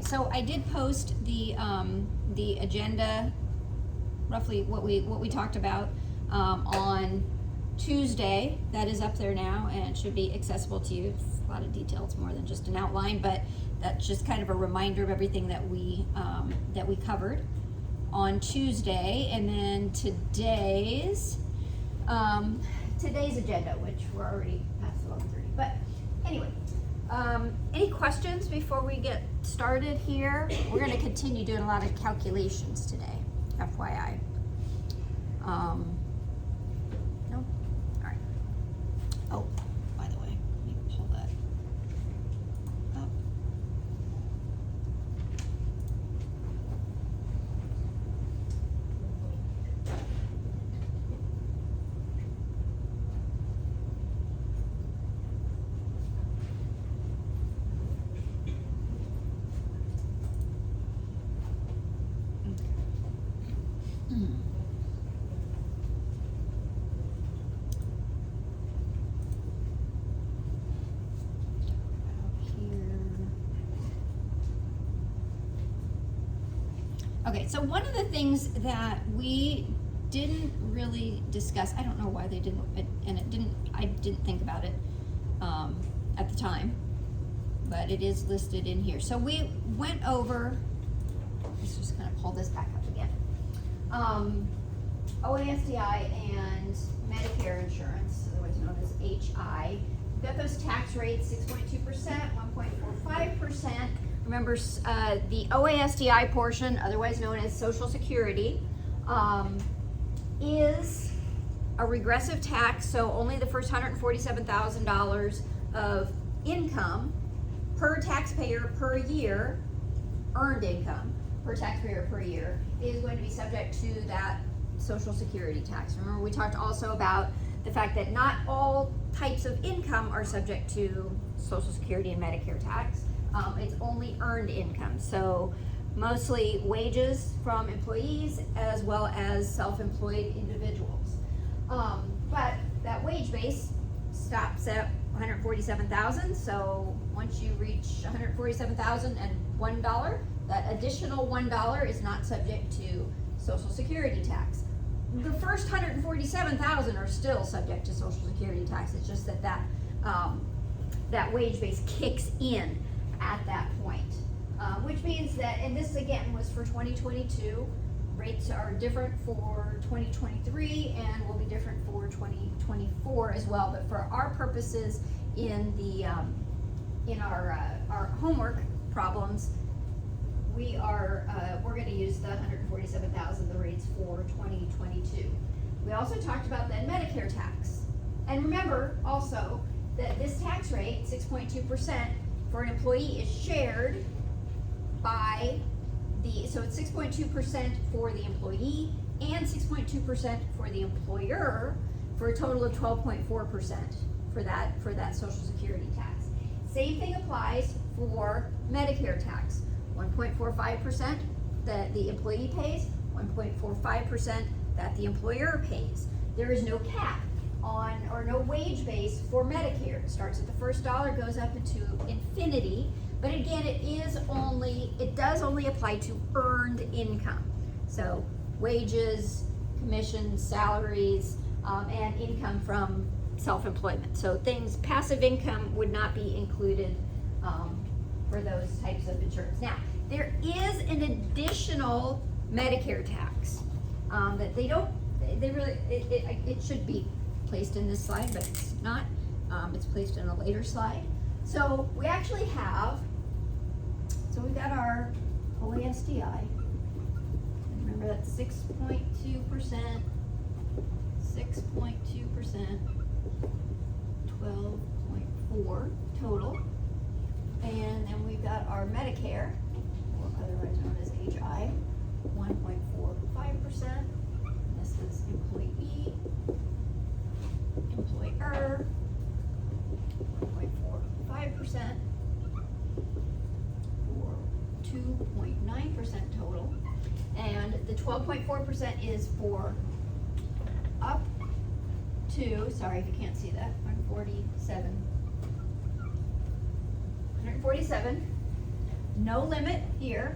so I did post the agenda, roughly what we talked about, on Tuesday. That is up there now, and it should be accessible to you. It's a lot of details, more than just an outline, but that's just kind of a reminder of everything that we covered on Tuesday. And then today's agenda, which we're already past 11:30. But anyway, any questions before we get started here? We're going to continue doing a lot of calculations today, FYI. No? All right. Oh, by the way, let me pull that up. Okay, so one of the things that we didn't really discuss, I don't know why they didn't, and I didn't think about it at the time, but it is listed in here. So we went over, let's just kind of pull this back up again. OASDI and Medicare insurance, otherwise known as HI. We've got those tax rates, 6.2%, 1.45%. Remember, the OASDI portion, otherwise known as Social Security, is a regressive tax, so only the first $147,000 of income per taxpayer per year, earned income per taxpayer per year, is going to be subject to that Social Security tax. Remember, we talked also about the fact that not all types of income are subject to Social Security and Medicare tax. It's only earned income, so mostly wages from employees as well as self-employed individuals. But that wage base stops at $147,000. So once you reach $147,001, that additional $1 is not subject to Social Security tax. The first $147,000 are still subject to Social Security tax. It's just that that wage base kicks in at that point, which means that, and this again was for 2022, rates are different for 2023 and will be different for 2024 as well. But for our purposes in the in our homework problems, we're going to use the 147,000, the rates for 2022. We also talked about then Medicare tax, and remember also that this tax rate, 6.2%. for an employee is shared by so it's 6.2% for the employee and 6.2% for the employer, for a total of 12.4% for that Social Security tax. Same thing applies for Medicare tax. 1.45% that the employee pays, 1.45% that the employer pays. There is no cap on, or no wage base for Medicare. It starts at the first dollar, goes up into infinity, but again, it does only apply to earned income. So wages, commissions, salaries, and income from self-employment. So things, passive income would not be included for those types of insurance. Now, there is an additional Medicare tax that it should be placed in this slide, but it's not. It's placed in a later slide. So we actually have, we've got our OASDI. Remember that's 6.2%, 6.2%, 12.4 total. And then we've got our Medicare, or otherwise known as HI, 1.45%. This is employee, employer, 1.45%, or 2.9% total. And the 12.4% is for up to, sorry if you can't see that, 147, no limit here.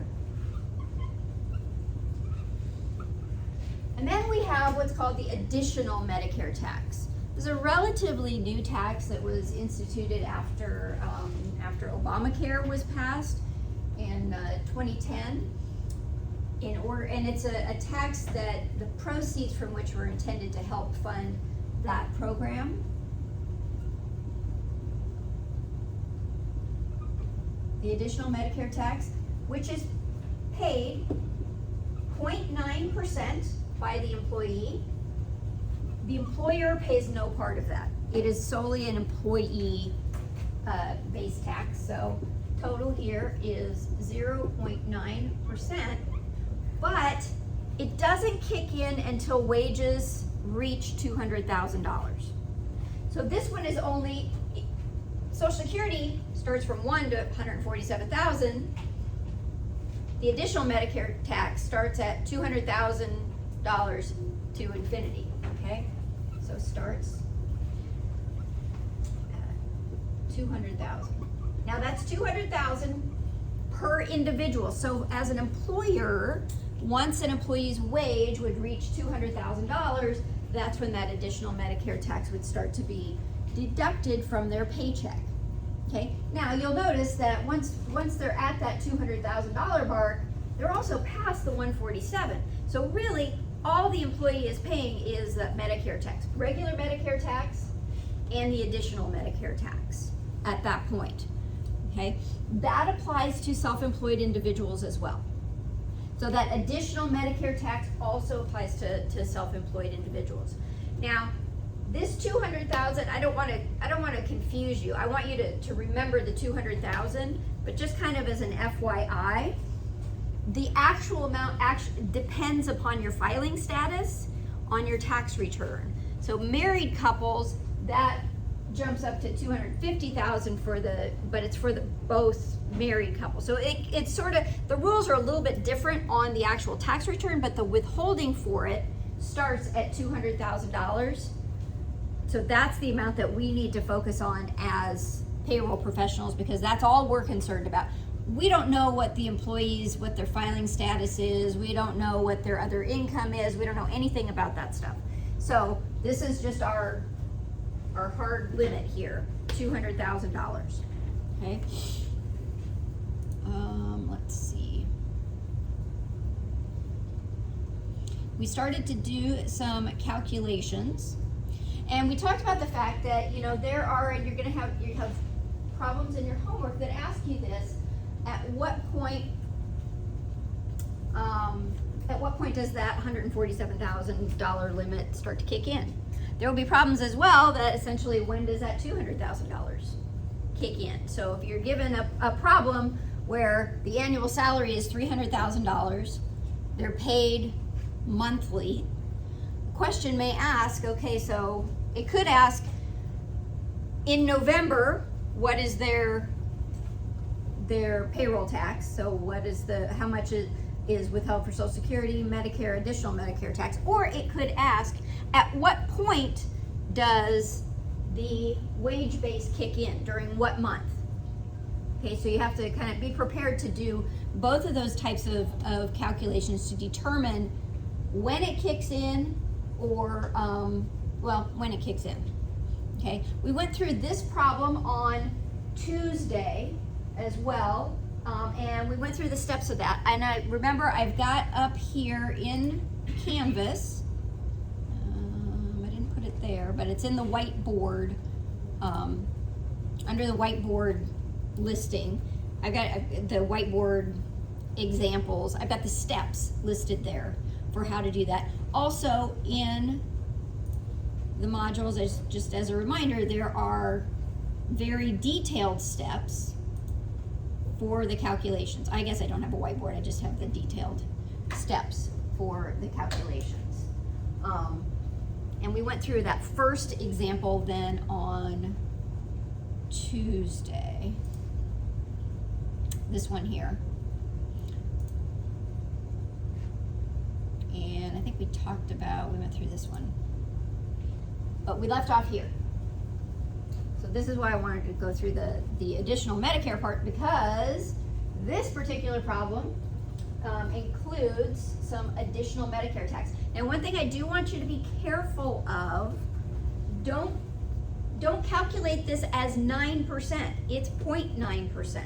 And then we have what's called the additional Medicare tax. This is a relatively new tax that was instituted after Obamacare was passed in 2010. And it's a tax that the proceeds from which were intended to help fund that program. The additional Medicare tax, which is paid 0.9% by the employee. The employer pays no part of that. It is solely an employee based tax. So total here is 0.9%, but it doesn't kick in until wages reach $200,000. So this one is only, Social Security starts from 1 to 147,000. The additional Medicare tax starts at $200,000 to infinity, okay? So starts at 200,000. Now that's 200,000 per individual. So as an employer, once an employee's wage would reach $200,000, that's when that additional Medicare tax would start to be deducted from their paycheck. Okay, now you'll notice that once they're at that $200,000 mark, they're also past the 147. So really, all the employee is paying is that Medicare tax, regular Medicare tax, and the additional Medicare tax at that point. Okay, that applies to self-employed individuals as well. So that additional Medicare tax also applies to self-employed individuals. Now, this 200,000, I don't want to confuse you. I want you to remember the 200,000, but just kind of as an FYI, the actual amount actually depends upon your filing status on your tax return. So married couples, that jumps up to 250,000 but it's for the both married couples. So it's sort of, the rules are a little bit different on the actual tax return, but the withholding for it starts at $200,000. So that's the amount that we need to focus on as payroll professionals, because that's all we're concerned about. We don't know what the employees, what their filing status is. We don't know what their other income is. We don't know anything about that stuff. So this is just our hard limit here, $200,000. Okay. Let's see. We started to do some calculations. And we talked about the fact that, you have problems in your homework that ask you this: at what point does that $147,000 limit start to kick in? There will be problems as well that essentially, when does that $200,000 kick in? So if you're given a problem where the annual salary is $300,000, they're paid monthly, question may ask, okay, so it could ask, in November, what is their payroll tax? So how much is withheld for Social Security, Medicare, additional Medicare tax? Or it could ask, at what point does the wage base kick in? During what month? Okay, so you have to kind of be prepared to do both of those types of calculations to determine when it kicks in, or when it kicks in. Okay, we went through this problem on Tuesday as well, and we went through the steps of that. And I remember I've got up here in Canvas, I didn't put it there, but it's in the whiteboard, under the whiteboard listing. I've got the whiteboard examples. I've got the steps listed there for how to do that. Also in the modules, just as a reminder, there are very detailed steps for the calculations. I guess I don't have a whiteboard, I just have the detailed steps for the calculations. And we went through that first example then on Tuesday. This one here. And I think we went through this one. But we left off here. So this is why I wanted to go through the additional Medicare part, because This particular problem includes some additional Medicare tax. Now, one thing I do want you to be careful of, don't calculate this as 9%. It's 0.9%.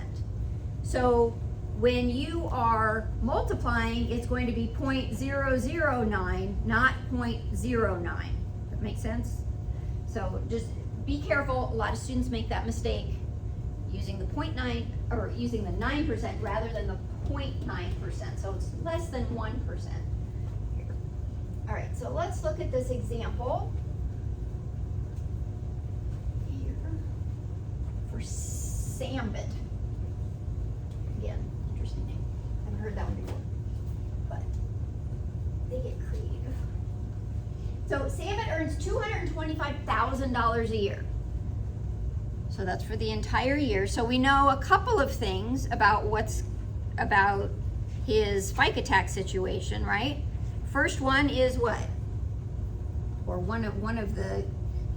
So when you are multiplying, it's going to be 0.009, not 0.09. That makes sense? So just be careful. A lot of students make that mistake using the 0.9 or using the 9% rather than the 0.9%. So it's less than 1% here. All right, so let's look at this example here for Sambit. Again, interesting name. I haven't heard that one before, but they get creative. So Sambit earns $225,000 a year. So that's for the entire year. So we know a couple of things about about his FICA tax situation, right? First one is what? Or one of the,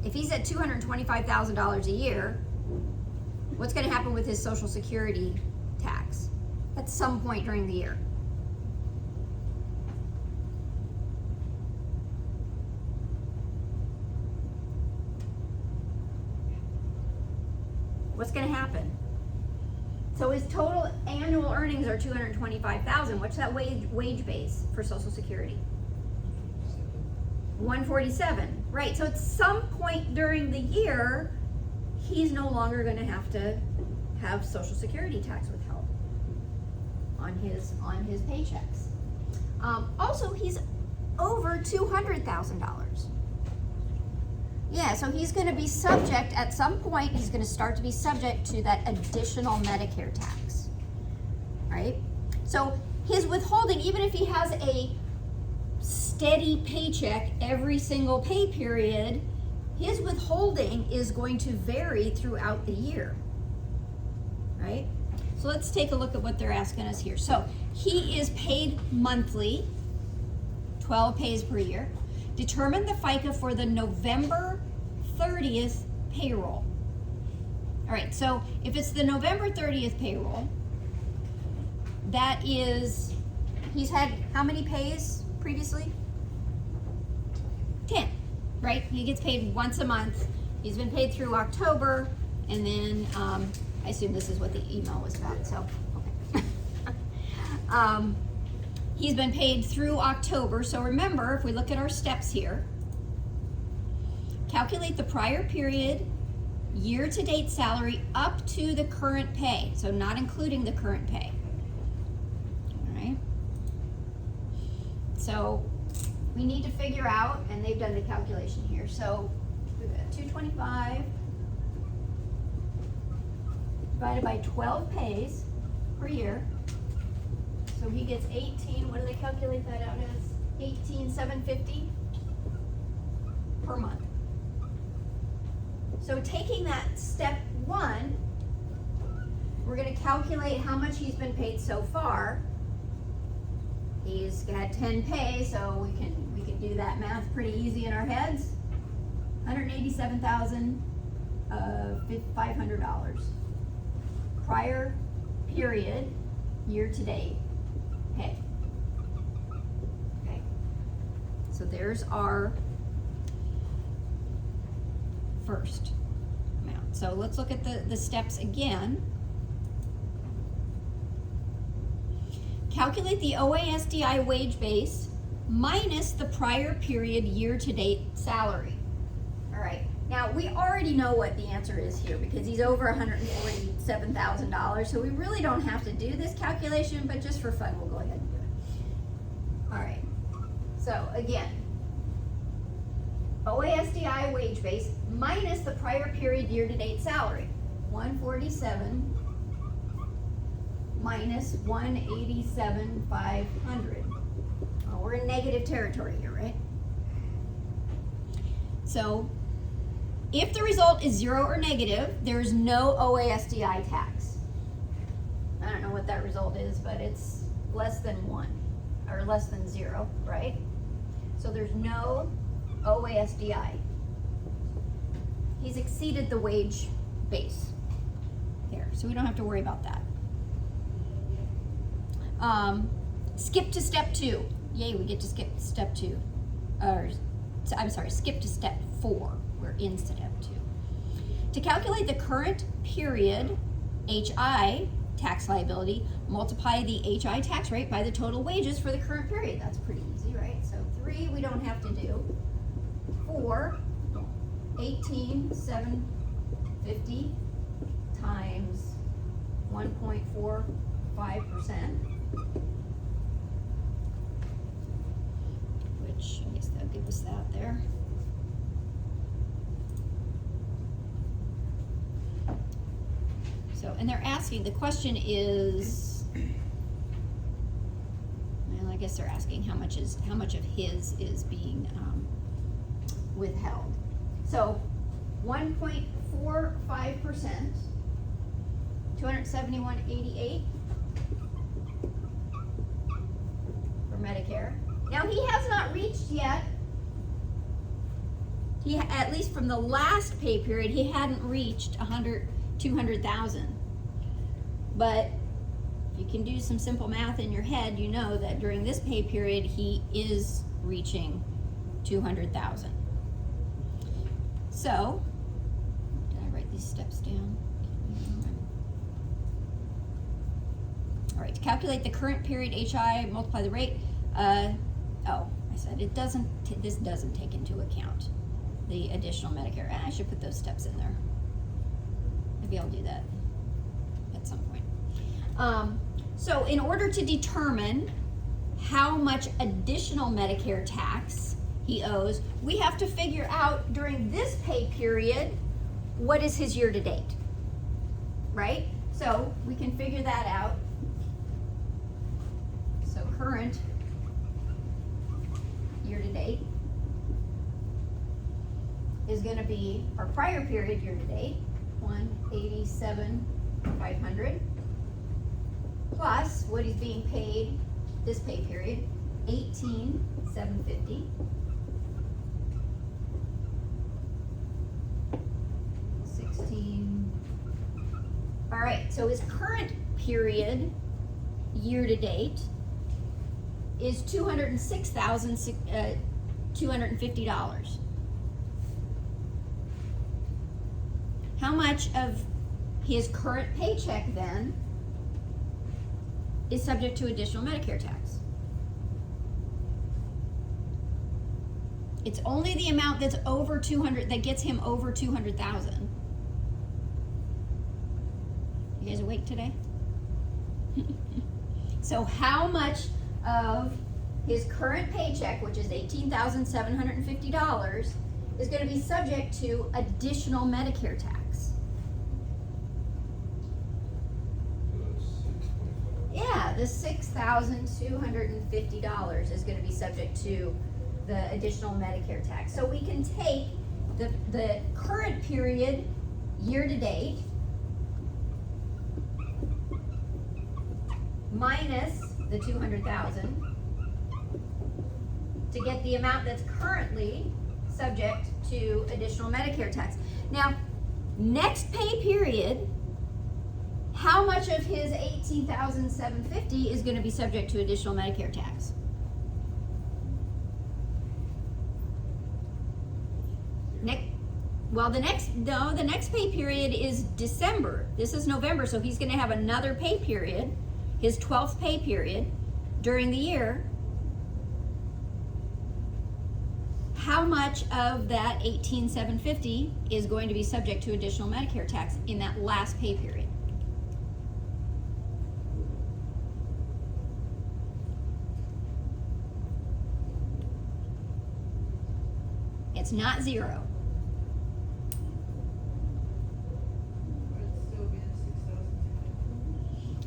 if he's at $225,000 a year, what's going to happen with his Social Security tax at some point during the year? What's going to happen? So his total annual earnings are $225,000. What's that wage base for Social Security? 147. Right. So at some point during the year, he's no longer going to have Social Security tax withheld on his paychecks. Also, he's over $200,000. Yeah, so he's going to be subject, at some point, he's going to start to be subject to that additional Medicare tax, right? So his withholding, even if he has a steady paycheck every single pay period, his withholding is going to vary throughout the year, right? So let's take a look at what they're asking us here. So he is paid monthly, 12 pays per year. Determine the FICA for the November 30th payroll. All right, so if it's the November 30th payroll, that is, he's had how many pays previously? 10, right? He gets paid once a month. He's been paid through October, and then I assume this is what the email was about, so, okay. He's been paid through October, so remember, if we look at our steps here, calculate the prior period year-to-date salary up to the current pay, so not including the current pay. All right. So we need to figure out, and they've done the calculation here, so we've got 225 divided by 12 pays per year. So he gets 18, what do they calculate that out as? 18,750 per month. So taking that step one, we're going to calculate how much he's been paid so far. He's had 10 pays, so we can do that math pretty easy in our heads. $187,500 prior period, year to date pay. Okay, so there's our first amount. So let's look at the steps again. Calculate the OASDI wage base minus the prior period year-to-date salary. All right, now we already know what the answer is here because he's over $147,000, so we really don't have to do this calculation, but just for fun, we'll go ahead and do it. All right, so again, OASDI wage base minus the prior period year-to-date salary, 147 minus 187,500. Oh, we're in negative territory here, right? So if the result is 0 or negative, there's no OASDI tax. I don't know what that result is, but it's less than 1 or less than 0, right? So there's no OASDI. He's exceeded the wage base here, so we don't have to worry about that. skip to step 2. Yay, we get to skip step 2. Or, I'm sorry, skip to step 4. We're in step 2. To calculate the current period HI tax liability, multiply the HI tax rate by the total wages for the current period. That's pretty easy, right? So 3 we don't have to do. 4, 18,750 times 1.45%, which I guess that'll give us that there. So, and they're asking, the question is, well, I guess they're asking how much of his is being withheld. So 1.45%, 271.88 for Medicare. Now he has not reached yet. He, at least from the last pay period, he hadn't reached 200,000. But if you can do some simple math in your head, you know that during this pay period he is reaching 200,000. So, did I write these steps down? All right, to calculate the current period HI, multiply the rate. I said it doesn't. This doesn't take into account the additional Medicare. I should put those steps in there. Maybe I'll do that at some point. So in order to determine how much additional Medicare tax he owes, we have to figure out during this pay period, what is his year to date, right? So we can figure that out. So current year to date is going to be our prior period year to date, 187,500, plus what he's being paid this pay period, 18,750. 16. All right, so his current period year to date is $206,250. How much of his current paycheck then is subject to additional Medicare tax? It's only the amount that's over 200, that gets him over 200,000. You guys awake today? So how much of his current paycheck, which is $18,750, is going to be subject to additional Medicare tax? Yeah, the $6,250 is going to be subject to the additional Medicare tax. So we can take the current period year to date minus the 200,000 to get the amount that's currently subject to additional Medicare tax. Now, next pay period, how much of his $18,750 is going to be subject to additional Medicare tax? The next pay period is December. This is November, so he's going to have another pay period, his 12th pay period during the year. How much of that $18,750 is going to be subject to additional Medicare tax in that last pay period? It's not zero.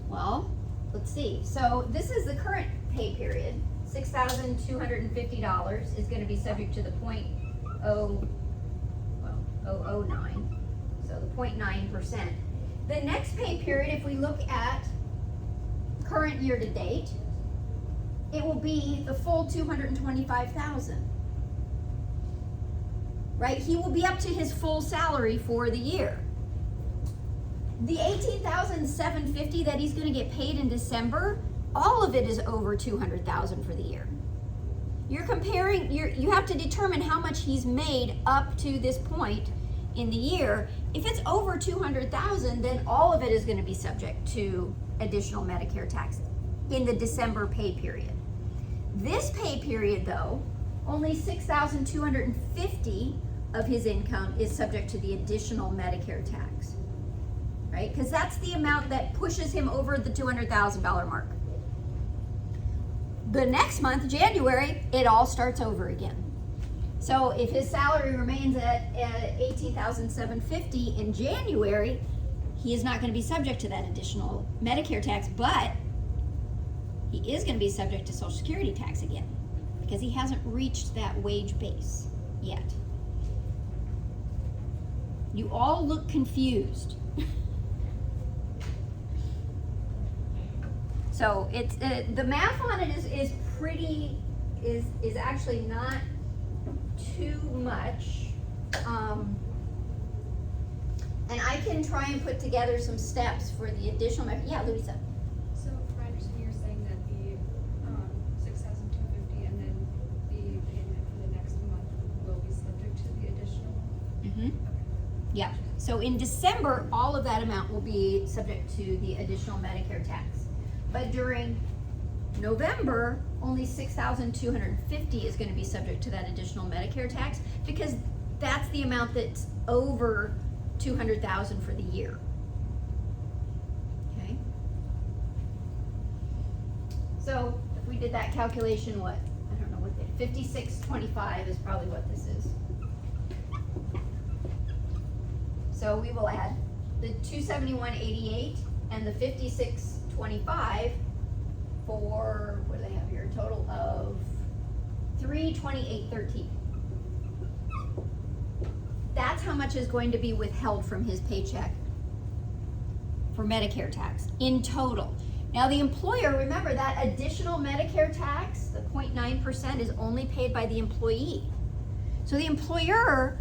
Well, let's see. So this is the current pay period. $6,250 is going to be subject to the 0.09, so the 0.9%. The next pay period, if we look at current year to date, it will be the full 225,000. Right? He will be up to his full salary for the year. The $18,750 that he's going to get paid in December, all of it is over 200,000 for the year. You're comparing, you have to determine how much he's made up to this point in the year. If it's over 200,000, then all of it is going to be subject to additional Medicare tax in the December pay period. This pay period, though, only 6,250 of his income is subject to the additional Medicare tax, right? Because that's the amount that pushes him over the $200,000 mark. The next month, January, it all starts over again. So if his salary remains at $18,750 in January, he is not going to be subject to that additional Medicare tax, but he is going to be subject to Social Security tax again because he hasn't reached that wage base yet. You all look confused. So it's the math on it is actually not too much, and I can try and put together some steps for the additional. Yeah, Louisa. So, if I understand, you're saying that the $6,250 and then the payment for the next month will be subject to the additional. Mm-hmm. Okay. Yeah. So in December, all of that amount will be subject to the additional Medicare tax. But during November, only 6,250 is going to be subject to that additional Medicare tax because that's the amount that's over 200,000 for the year. Okay. So if we did that calculation, what? I don't know what 5625 is probably what this is. So we will add the 271.88 and the 5625 for, what do they have here, a total of 328.13. That's how much is going to be withheld from his paycheck for Medicare tax in total. Now the employer, remember that additional Medicare tax, the 0.9%, is only paid by the employee. So the employer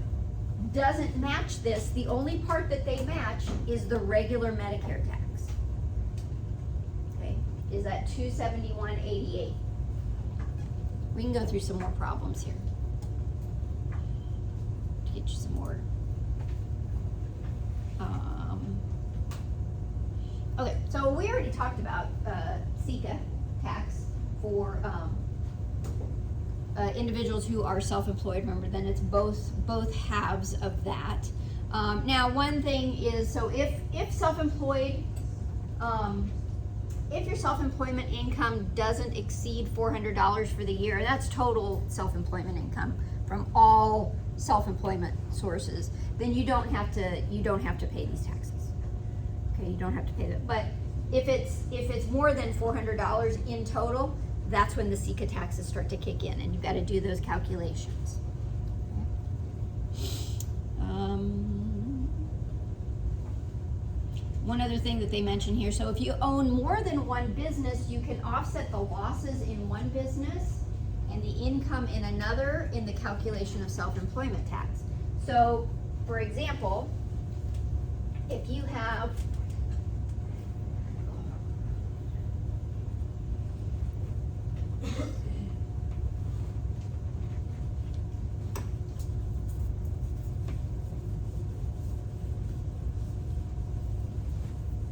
doesn't match this. The only part that they match is the regular Medicare tax. Okay, is at 271.88. We can go through some more problems here to get you some more. Okay, so we already talked about SECA tax for individuals who are self-employed. Remember, then it's both halves of that. Now, one thing is, so if self-employed, if your self-employment income doesn't exceed $400 for the year, that's total self-employment income from all self-employment sources, then you don't have to pay these taxes. Okay, you don't have to pay that. But if it's more than $400 in total, that's when the SECA taxes start to kick in, and you've got to do those calculations. One other thing that they mention here, so if you own more than one business, you can offset the losses in one business and the income in another in the calculation of self-employment tax. So, for example, if you have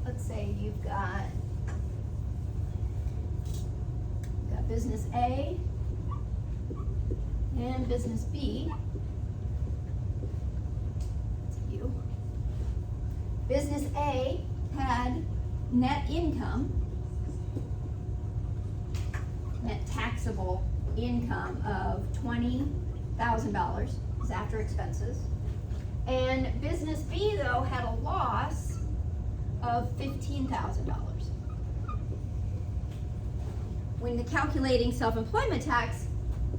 let's say you've got business A and business B. That's you. Business A had net income, net taxable income of $20,000 is after expenses. And business B, though, had a loss of $15,000. When calculating self-employment tax,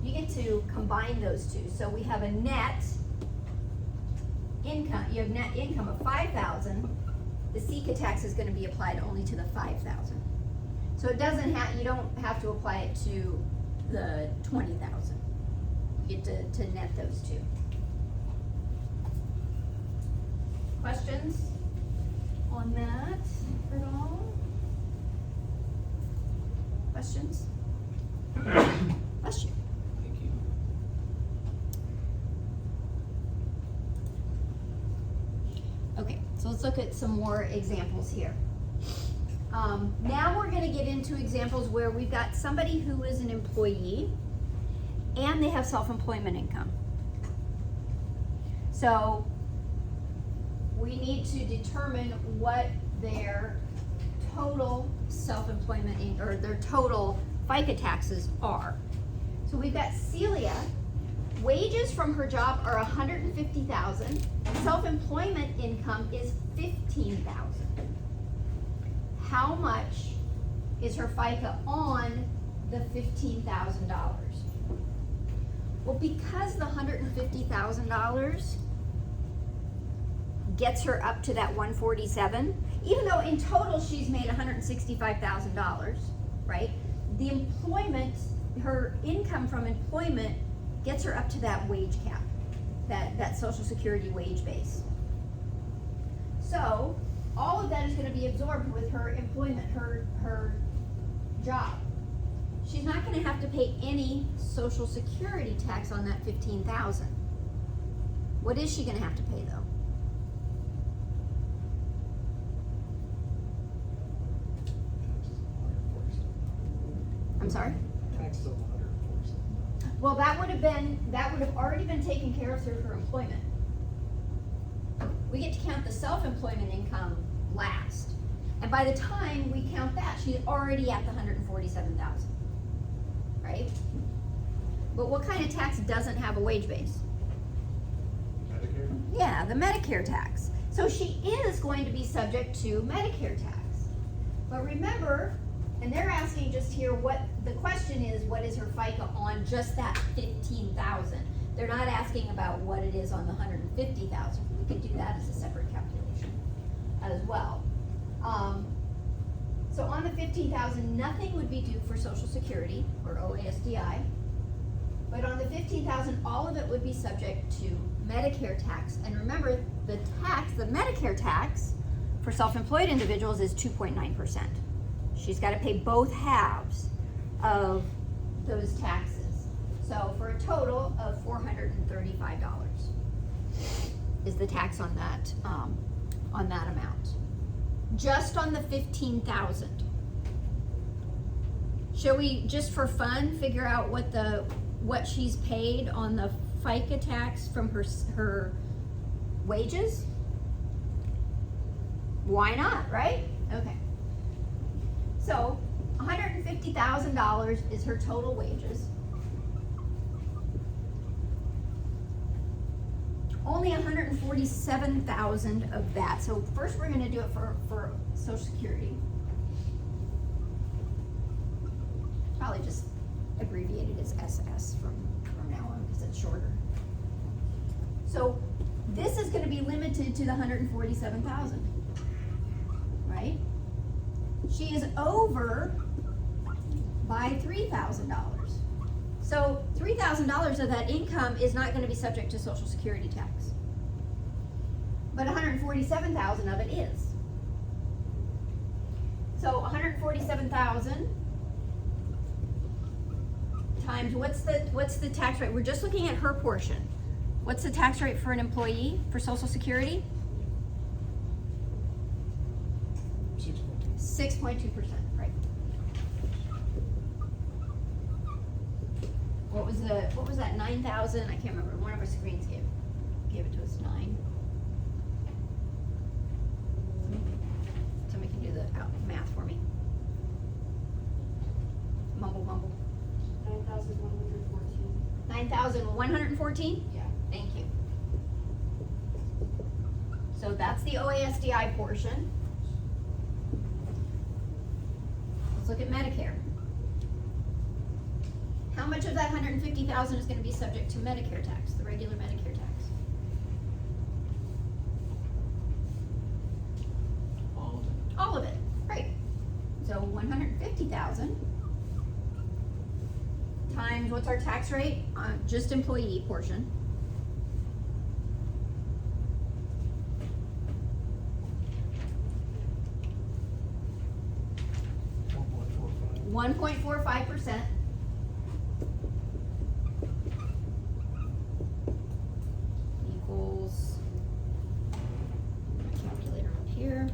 you get to combine those two. So we have a net income, you have net income of $5,000. The SECA tax is going to be applied only to the $5,000. So it doesn't have, you don't have to apply it to the $20,000. You get to net those two. Questions on that at all? Questions? Bless you. Thank you. Okay, so let's look at some more examples here. Now we're gonna get into examples where we've got somebody who is an employee and they have self-employment income. So we need to determine what their total self-employment or their total FICA taxes are. So we've got Celia. Wages from her job are $150,000. Self-employment income is $15,000. How much is her FICA on the $15,000? Well, because the $150,000 gets her up to that 147, even though in total she's made $165,000, right? The employment, her income from employment gets her up to that wage cap, that Social Security wage base. So all of that is going to be absorbed with her employment, her job. She's not going to have to pay any Social Security tax on that $15,000. What is she going to have to pay though? I'm sorry? Taxes of 147. Well, that would have already been taken care of through her employment. We get to count the self-employment income last. And by the time we count that, she's already at the 147,000. Right? But what kind of tax doesn't have a wage base? Medicare? Yeah, the Medicare tax. So she is going to be subject to Medicare tax. But remember, and they're asking just here what the question is, what is her FICA on just that 15,000? They're not asking about what it is on the 150,000. We could do that as a separate calculation as well. So on the 15,000, nothing would be due for Social Security or OASDI. But on the 15,000, all of it would be subject to Medicare tax. And remember, the Medicare tax for self-employed individuals is 2.9%. She's got to pay both halves of those taxes. So for a total of $435 is the tax on that amount. Just on the 15,000. Shall we, just for fun, figure out what she's paid on the FICA tax from her wages? Why not, right? Okay. So $150,000 is her total wages. Only $147,000 of that. So first we're going to do it for Social Security. Probably just abbreviate it as SS from now on because it's shorter. So this is going to be limited to the $147,000, right? She is over by $3,000. So $3,000 of that income is not going to be subject to Social Security tax. But $147,000 of it is. So $147,000 times what's the tax rate? We're just looking at her portion. What's the tax rate for an employee for Social Security? 6.2%, right? What was that 9,000? I can't remember. One of our screens gave it to us 9. Somebody can do the math for me. Mumble. 9,114. 9,114? Yeah. Thank you. So that's the OASDI portion. Let's look at Medicare. How much of that 150,000 is going to be subject to Medicare tax, the regular Medicare tax? All of it. All of it, right. So 150,000 times, what's our tax rate on just employee portion? 1.45. 1.45% equals, calculator up here.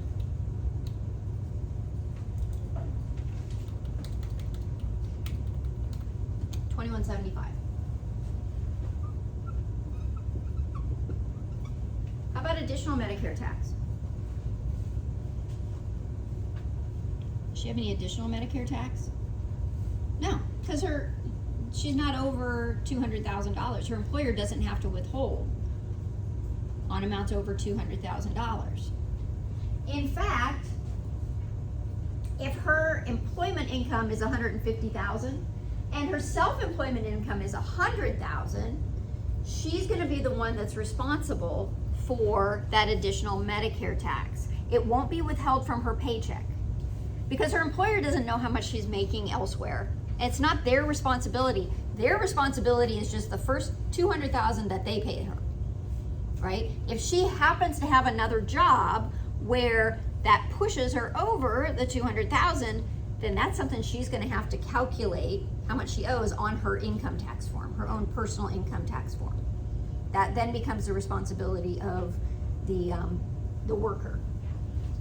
$21.75. How about additional Medicare tax? Does she have any additional Medicare tax? No, because she's not over $200,000. Her employer doesn't have to withhold on amounts over $200,000. In fact, if her employment income is $150,000 and her self-employment income is $100,000, she's going to be the one that's responsible for that additional Medicare tax. It won't be withheld from her paycheck because her employer doesn't know how much she's making elsewhere. It's not their responsibility. Their responsibility is just the first $200,000 that they paid her, right? If she happens to have another job where that pushes her over the $200,000, then that's something she's going to have to calculate how much she owes on her income tax form, her own personal income tax form. That then becomes the responsibility of the worker.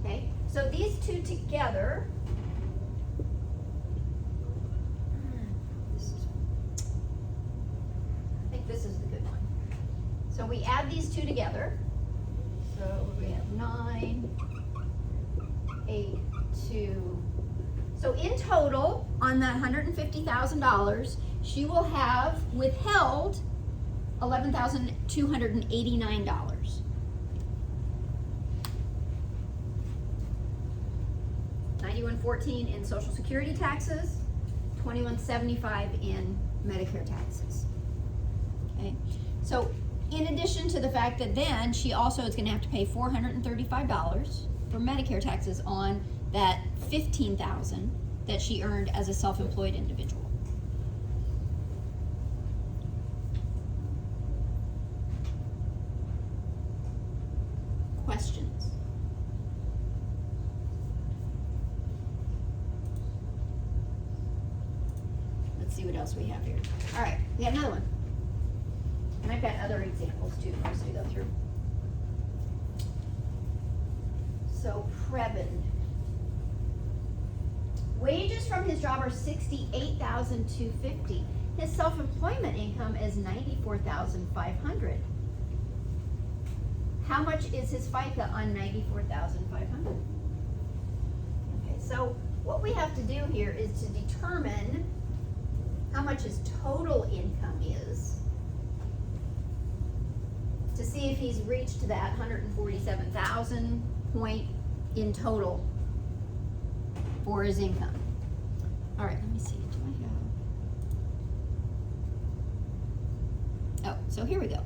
Okay, so these two together. I think this is the good one. So we add these two together. So we have 9, 8, 2. So in total, on that $150,000, she will have withheld $11,289. $91.14 in Social Security taxes, $21.75 in Medicare taxes. Okay, so in addition to the fact that then she also is going to have to pay $435 for Medicare taxes on that $15,000 that she earned as a self-employed individual. Questions? Let's see what else we have here. All right, we got another one. And I've got other examples too for us to go through. So Prebin. Wages from his job are $68,250. His self-employment income is $94,500. How much is his FICA on $94,500? Okay, so what we have to do here is to determine how much his total income is to see if he's reached that 147,000 point in total for his income. All right, let me see. Do I have? Oh, so here we go.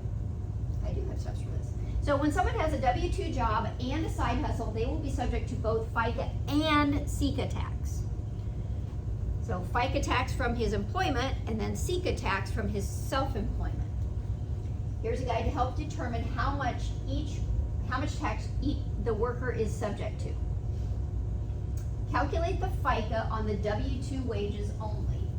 I do have steps for this. So when someone has a W-2 job and a side hustle, they will be subject to both FICA and SECA tax. So FICA tax from his employment and then SECA tax from his self-employment. Here's a guide to help determine how much tax the worker is subject to. Calculate the FICA on the W-2 wages only.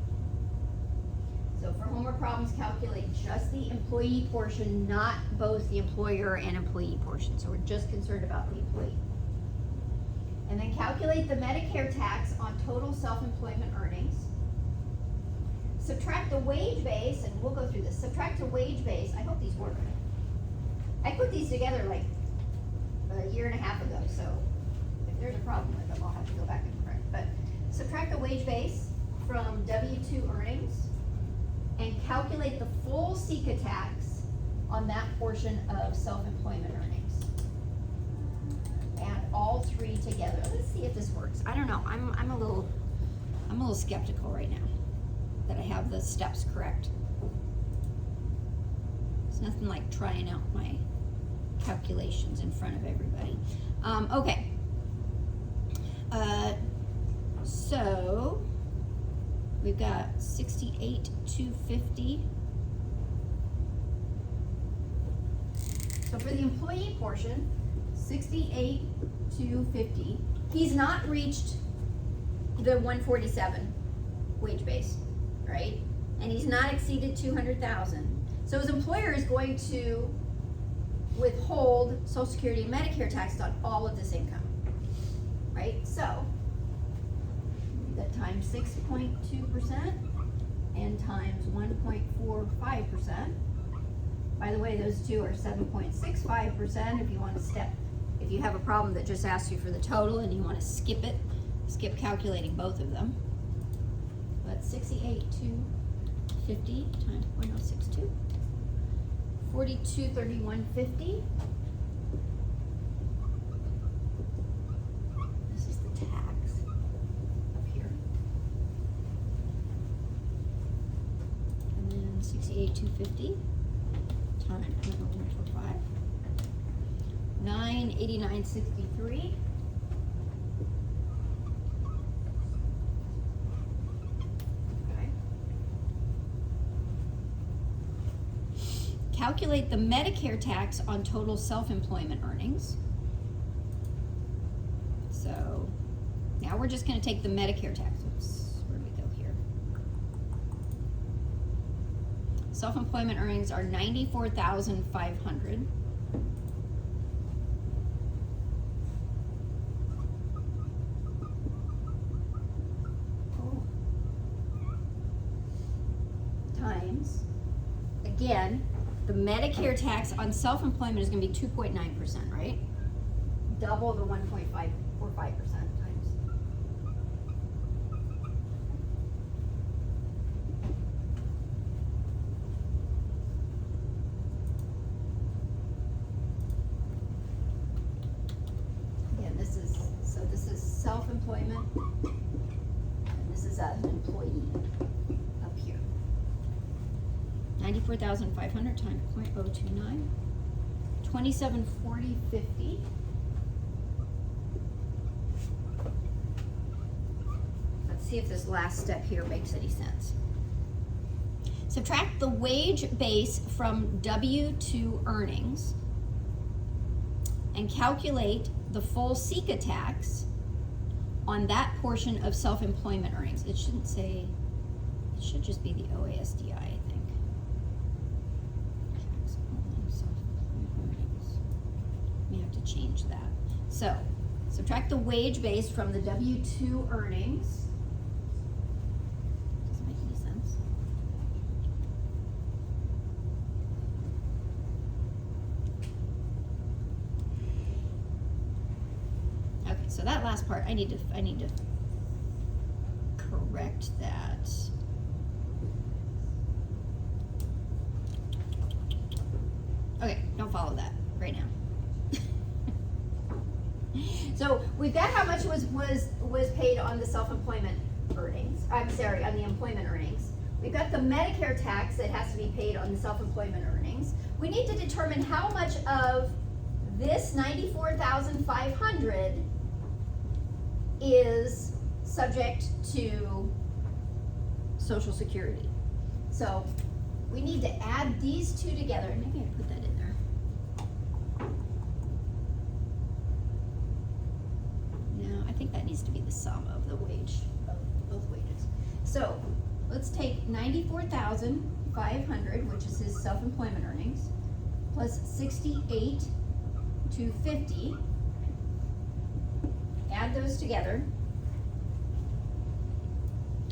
So for homework problems, calculate just the employee portion, not both the employer and employee portion. So we're just concerned about the employee. And then calculate the Medicare tax on total self-employment earnings. Subtract the wage base, and we'll go through this. Subtract the wage base. I hope these work. I put these together like a year and a half ago, so if there's a problem with them, I'll have to go back and correct. But subtract the wage base from W-2 earnings and calculate the full SECA tax on that portion of self-employment earnings. Add all three together. Let's see if this works. I don't know. I'm a little skeptical right now that I have the steps correct. It's nothing like trying out my calculations in front of everybody. Okay. So we've got 68,250. So for the employee portion, 68,250. He's not reached the 147 wage base, right? And he's not exceeded 200,000. So his employer is going to withhold Social Security and Medicare taxes on all of this income, right? So that times 6.2% and times 1.45%. By the way, those two are 7.65% if you want to if you have a problem that just asks you for the total and you want to skip calculating both of them. But 68,250 times 0.062, 4231.50. This is the tax up here. And then 68,250 times 0.145. 989.63. Okay. Calculate the Medicare tax on total self-employment earnings. So now we're just going to take the Medicare tax. Oops, where do we go here? Self-employment earnings are $94,500. Times, again, the Medicare tax on self-employment is going to be 2.9%, right? Double the 1.545% times. Again, this is self-employment, and this is as an employee up here. 94,500 times 0.029, 2740.50. Let's see if this last step here makes any sense. Subtract the wage base from W-2 earnings and calculate the full SECA tax on that portion of self-employment earnings. It shouldn't say, it should just be the OASDI, I think. Tax on self-employment earnings. We have to change that. So, subtract the wage base from the W-2 earnings. Doesn't make any sense. Okay, so that last part, I need to correct that. Okay, don't follow that right now. So we've got how much was paid on the self-employment earnings. I'm sorry, on the employment earnings. We've got the Medicare tax that has to be paid on the self-employment earnings. We need to determine how much of this 94,500 is subject to Social Security. So we need to add these two together. Maybe I put that in there. No, I think that needs to be the sum of the wage, of both wages. So let's take 94,500, which is his self-employment earnings, plus 68,250. Add those together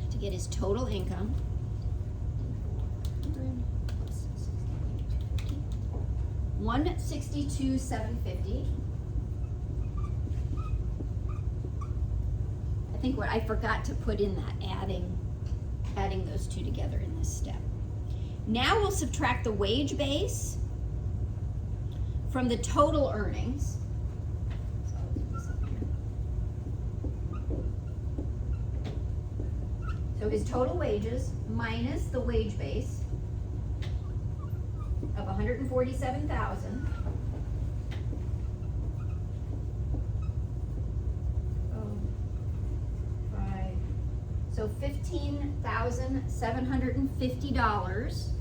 to get his total income. 162,750. I think what I forgot to put in that adding those two together in this step. Now we'll subtract the wage base from the total earnings. So I'll do this up here. So his total wages minus the wage base of 147,000. So $15,750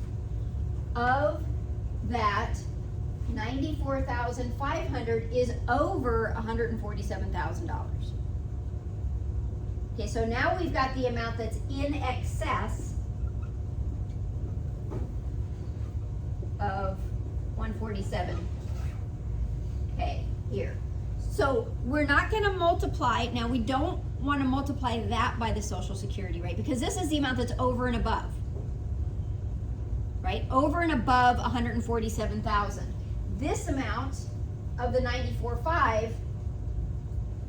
of that 94,500 is over $147,000. Okay, so now we've got the amount that's in excess of 147. Okay, here. So we're not gonna multiply, now we don't wanna multiply that by the Social Security rate, because this is the amount that's over and above. Right, over and above 147,000. This amount of the 94.5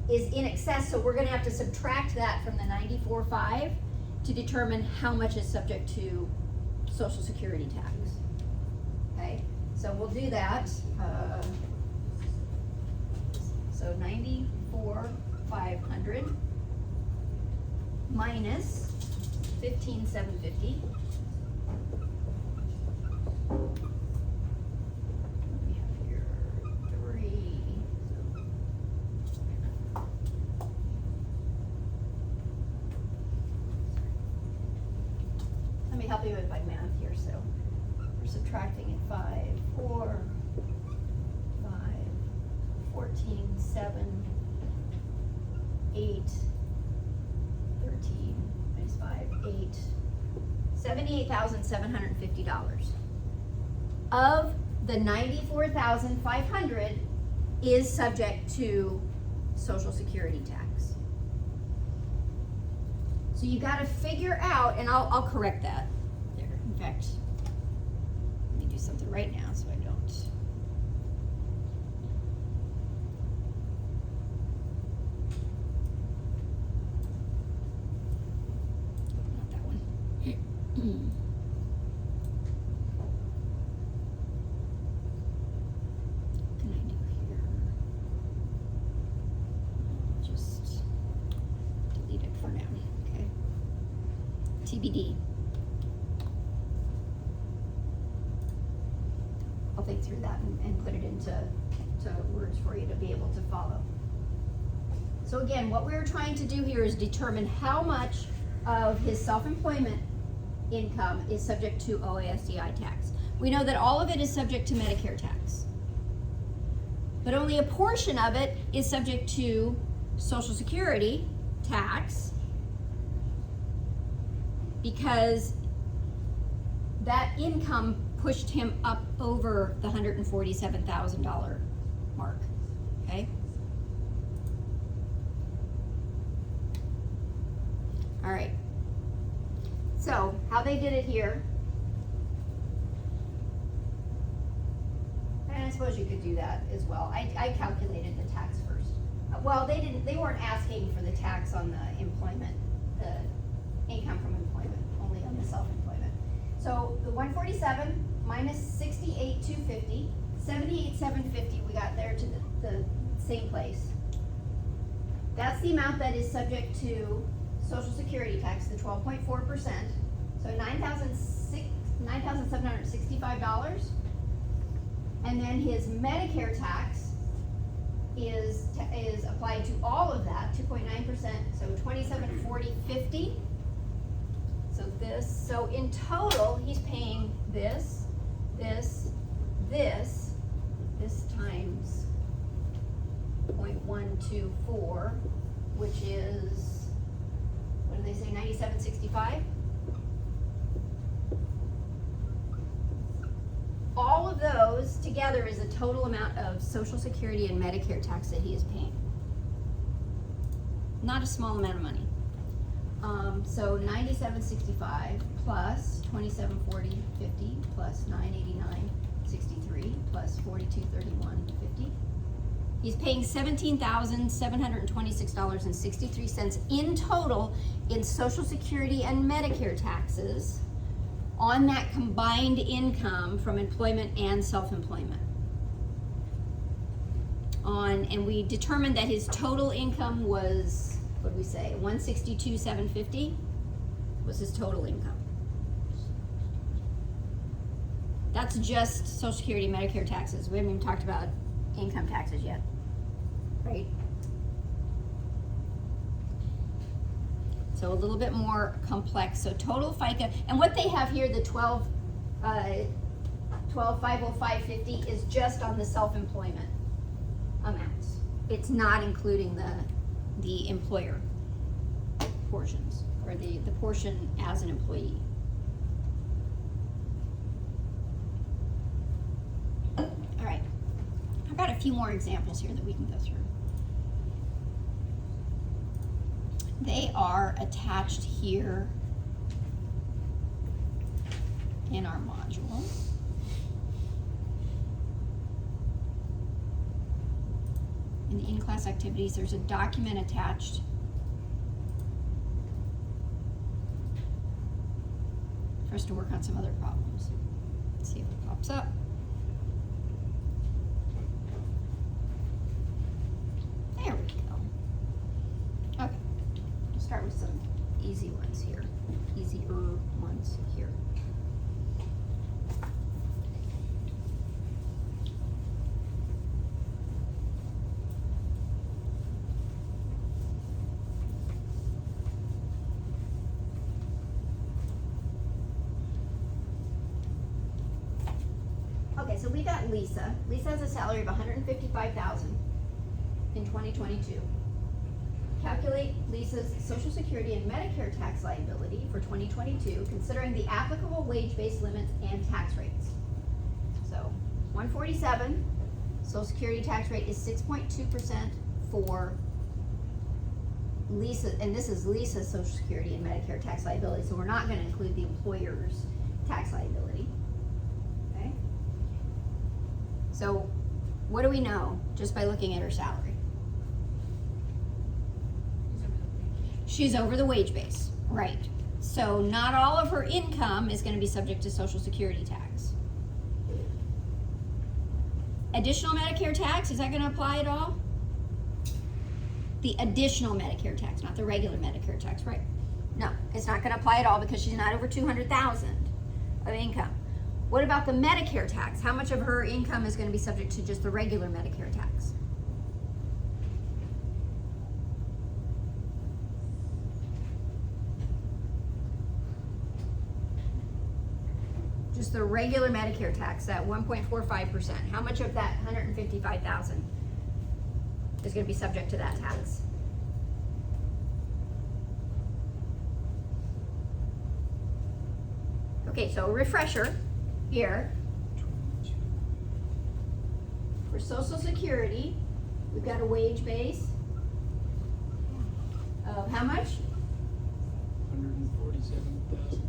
is in excess, so we're gonna have to subtract that from the 94.5 to determine how much is subject to Social Security tax. Okay, so we'll do that. So 94,500 minus 15,750. We have here 3. Let me help you with my math here. So we're subtracting it 5, 4, 5, 14, 7, 8, 13, minus 5, 8, $78,750. Of the 94,500 is subject to Social Security tax. So you gotta figure out, and I'll correct that there. In fact, let me do something right now so I don't. Not that one. What can I do here? Just delete it for now, okay? TBD. I'll think through that and put it into words for you to be able to follow. So again, what we're trying to do here is determine how much of his self-employment income is subject to OASDI tax. We know that all of it is subject to Medicare tax, but only a portion of it is subject to Social Security tax, because that income pushed him up over the $147,000 mark, okay? All right, so how they did it here, and I suppose you could do that as well. I calculated the tax first. Well, they weren't asking for the tax on the employment, the income from employment, only on the self-employment. So the 147 minus 68,250, 78,750, we got there to the same place. That's the amount that is subject to Social Security tax, the 12.4%. So $9,765. And then his Medicare tax is applied to all of that, 2.9%, so $2,740.50. So in total, he's paying this times 0.124, which is, what do they say, $97.65? All of those together is a total amount of Social Security and Medicare tax that he is paying. Not a small amount of money. So $97.65 plus $27.40.50 plus $989.63 plus $42.31.50. He's paying $17,726.63 in total in Social Security and Medicare taxes on that combined income from employment and self-employment. And we determined that his total income was, what did we say, $162,750 was his total income. That's just Social Security and Medicare taxes. We haven't even talked about income taxes yet, right? So a little bit more complex. So total FICA, and what they have here, the 12,505.50 is just on the self-employment amounts. It's not including the employer. portions, or the portion as an employee. All right, I've got a few more examples here that we can go through. They are attached here in our module. In the in-class activities, there's a document attached for us to work on some other problems. Let's see if it pops up. There we go. Okay, we'll start with some easy ones here, easier ones here. Okay, so we got Lisa. Lisa has a salary of $155,000 in 2022. Calculate Lisa's Social Security and Medicare tax liability for 2022, considering the applicable wage-based limits and tax rates. So, 147, Social Security tax rate is 6.2% for Lisa, and this is Lisa's Social Security and Medicare tax liability, so we're not going to include the employer's tax liability. Okay? So, what do we know just by looking at her salary? She's over the wage base, right. So not all of her income is going to be subject to Social Security tax. Additional Medicare tax, is that going to apply at all? The additional Medicare tax, not the regular Medicare tax, right? No, it's not going to apply at all because she's not over $200,000 of income. What about the Medicare tax? How much of her income is going to be subject to just the regular Medicare tax? Just the regular Medicare tax, that 1.45%. How much of that $155,000 is going to be subject to that tax? Okay, so a refresher here. For Social Security, we've got a wage base of how much? 147,000.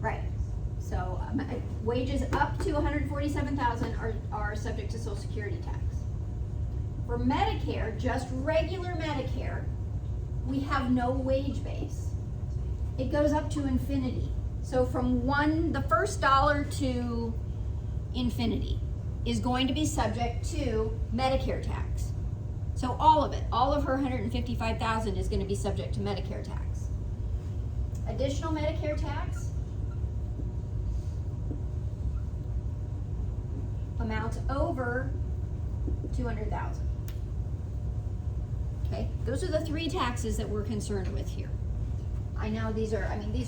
Right. So wages up to 147,000 are subject to Social Security tax. For Medicare, just regular Medicare, we have no wage base. It goes up to infinity. So from the first dollar to infinity is going to be subject to Medicare tax. So all of it, all of her 155,000 is going to be subject to Medicare tax. Additional Medicare tax amounts over 200,000. Okay, those are the three taxes that we're concerned with here. I know these are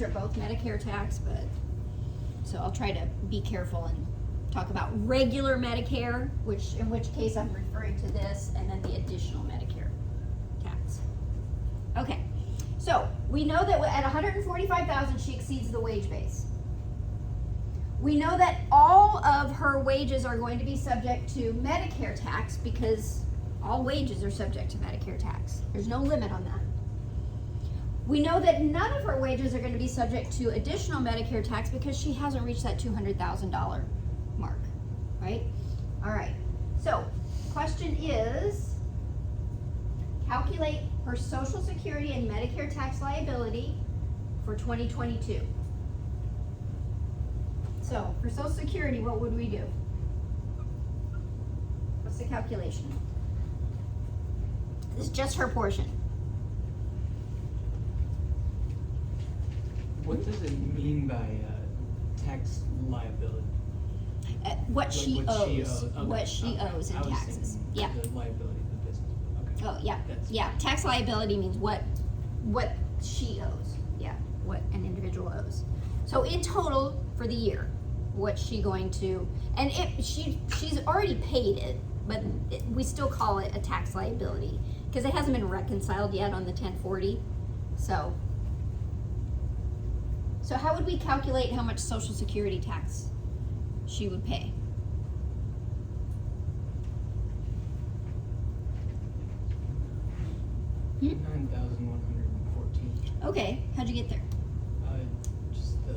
both Medicare tax, but so I'll try to be careful and talk about regular Medicare, in which case I'm referring to this, and then the additional Medicare tax. Okay, so we know that at 145,000 she exceeds the wage base. We know that all of her wages are going to be subject to Medicare tax because all wages are subject to Medicare tax. There's no limit on that. We know that none of her wages are going to be subject to additional Medicare tax because she hasn't reached that $200,000 mark, right? All right, so question is, calculate her Social Security and Medicare tax liability for 2022. So for Social Security, what would we do? What's the calculation? This is just her portion. What does it mean by tax liability? What she Like owes. Okay, What she okay. owes in I was taxes. thinking Yeah. The liability of the business. Okay. Oh, yeah. That's- Yeah. Tax liability means what she owes. Yeah. What an individual owes. So in total for the year, what's she going to? And she's already paid it, but we still call it a tax liability because it hasn't been reconciled yet on the 1040. So how would we calculate how much Social Security tax she would pay? Hmm? 9,114. Okay, how'd you get there? Just the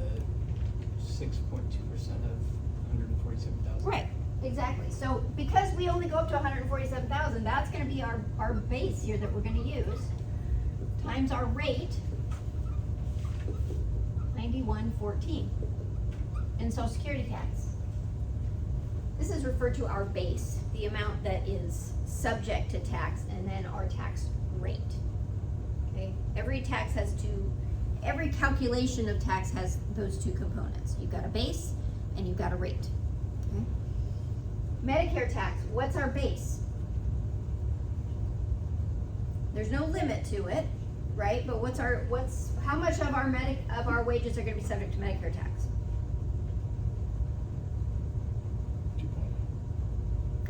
6.2% of 147,000. Right, exactly. So because we only go up to 147,000, that's gonna be our base here that we're gonna use, times our rate, 9114, in Social Security tax. This is referred to our base, the amount that is subject to tax, and then our tax rate. Okay, every calculation of tax has those two components. You've got a base and you've got a rate. Okay? Medicare tax, what's our base? There's no limit to it, right? But how much of our wages are gonna be subject to Medicare tax?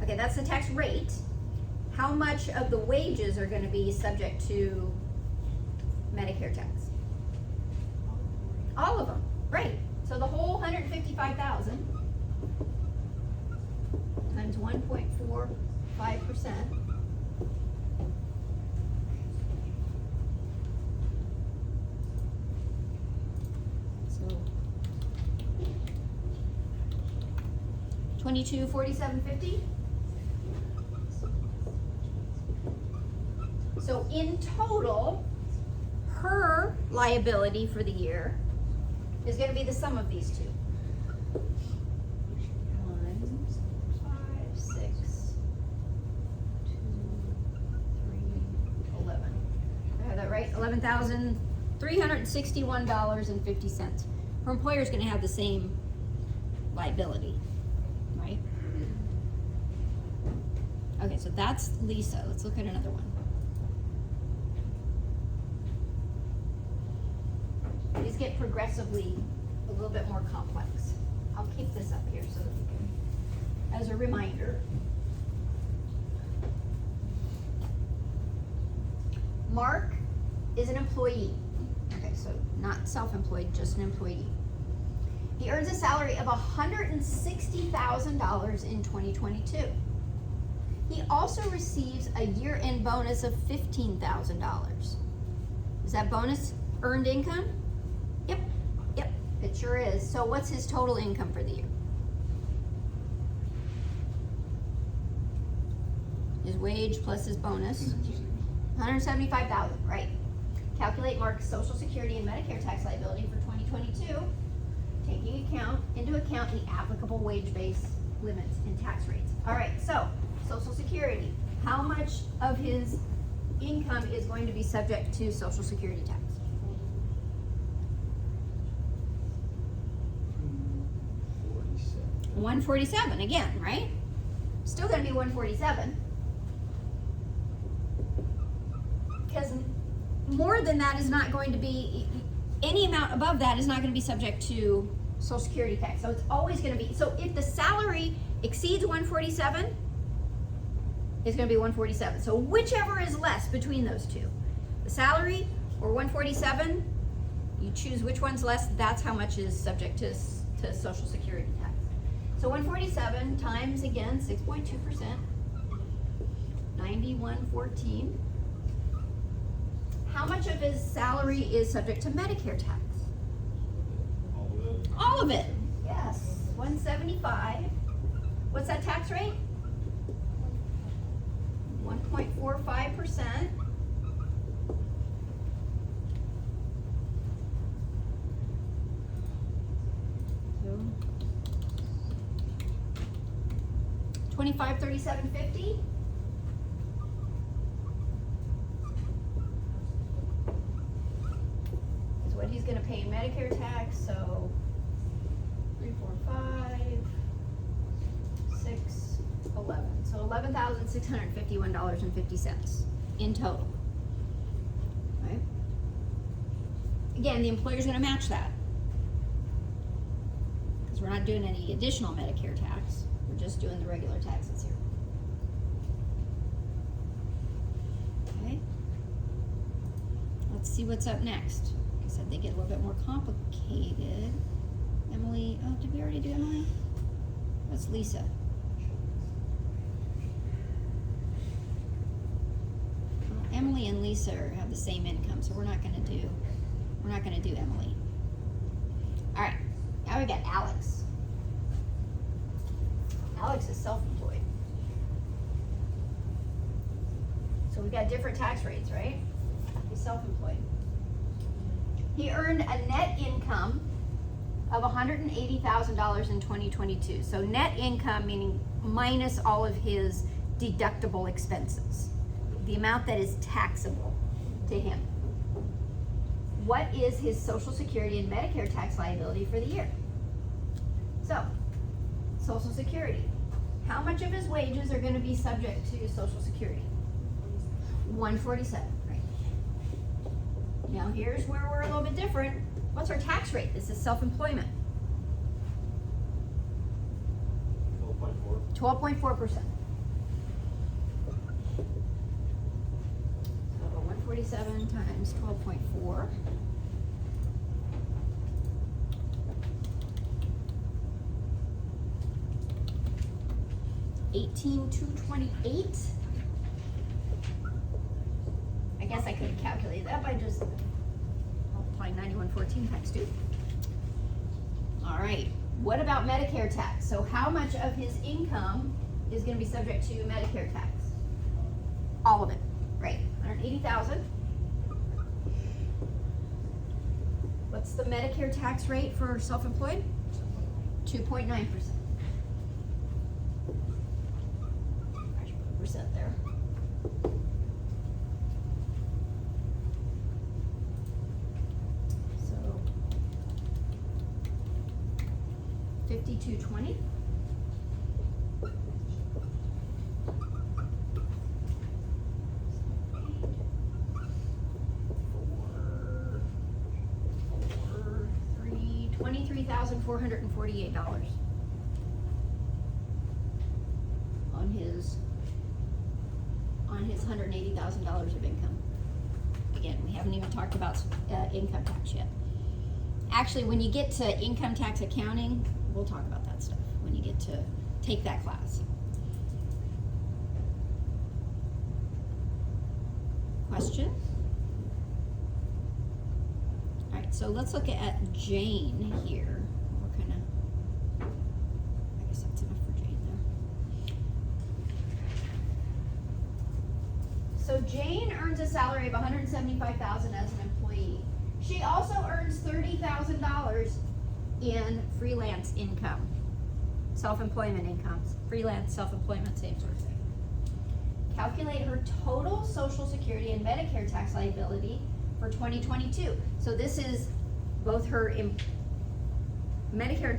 Okay, that's the tax rate. How much of the wages are gonna be subject to Medicare tax? All of them, right. So the whole 155,000 times 1.45%. So 2247.50. So in total, her liability for the year is gonna be the sum of these two. 1, 5, 6, 2, 3, 11. I have that right? $11,361.50. Her employer's gonna have the same liability, right? Okay, so that's Lisa. Let's look at another one. These get progressively a little bit more complex. I'll keep this up here so that we can, as a reminder. Mark is an employee. Okay, so not self-employed, just an employee. He earns a salary of $160,000 in 2022. He also receives a year-end bonus of $15,000. Is that bonus earned income? Yep, it sure is. So what's his total income for the year? His wage plus his bonus. 175,000, right. Calculate Mark's Social Security and Medicare tax liability for 2022, taking into account the applicable wage base limits and tax rates. All right, so Social Security, how much of his income is going to be subject to Social Security tax? 147 again, right? Still gonna be 147. Because more than that is not going to be, any amount above that is not gonna be subject to Social Security tax. So it's always gonna be, so if the salary exceeds 147, it's gonna be 147. So whichever is less between those two, the salary or 147, you choose which one's less, that's how much is subject to Social Security tax. So 147 times, again, 6.2%, 9114. How much of his salary is subject to Medicare tax? All of it. Yes, 175. What's that tax rate? 1.45%. So 2537.50. Is what he's gonna pay in Medicare tax, so 3, 4, 5, 6, 11. So $11,651.50 in total. Right? Again, the employer's gonna match that. Because we're not doing any additional Medicare tax. We're just doing the regular taxes here. Okay? let's see what's up next. Like I said, they get a little bit more complicated. Emily, oh, did we already do Emily? What's Lisa? Well, Emily and Lisa have the same income, so we're not gonna do Emily. All right, now we got Alex. Alex is self-employed. So we got different tax rates, right? He's self-employed. He earned a net income of $180,000 in 2022. So net income meaning minus all of his deductible expenses, the amount that is taxable to him. What is his Social Security and Medicare tax liability for the year? So, Social Security. How much of his wages are going to be subject to Social Security? 147, right? Now here's where we're a little bit different. What's our tax rate? This is self-employment. 12.4. 12.4%. So 147 times 12.4. $18,228. I guess I could have calculated that by just multiplying 9114 times 2. All right. What about Medicare tax? So how much of his income is going to be subject to Medicare tax? All of it, right? 180,000. What's the Medicare tax rate for self-employed? 2.9%. Percent there. So 5220. $23,448 on his $180,000 of income. Again, we haven't even talked about income tax yet. Actually, when you get to income tax accounting, we'll talk about that stuff when you get to take that class. Question? All right, so let's look at Jane here. We're kind of, I guess that's enough for Jane there. So Jane earns a salary of $175,000 as an employee. She also earns $30,000 in freelance income, self-employment income, freelance self-employment, same sort of thing. Calculate her total Social Security and Medicare tax liability for 2022. So this is both her Medicare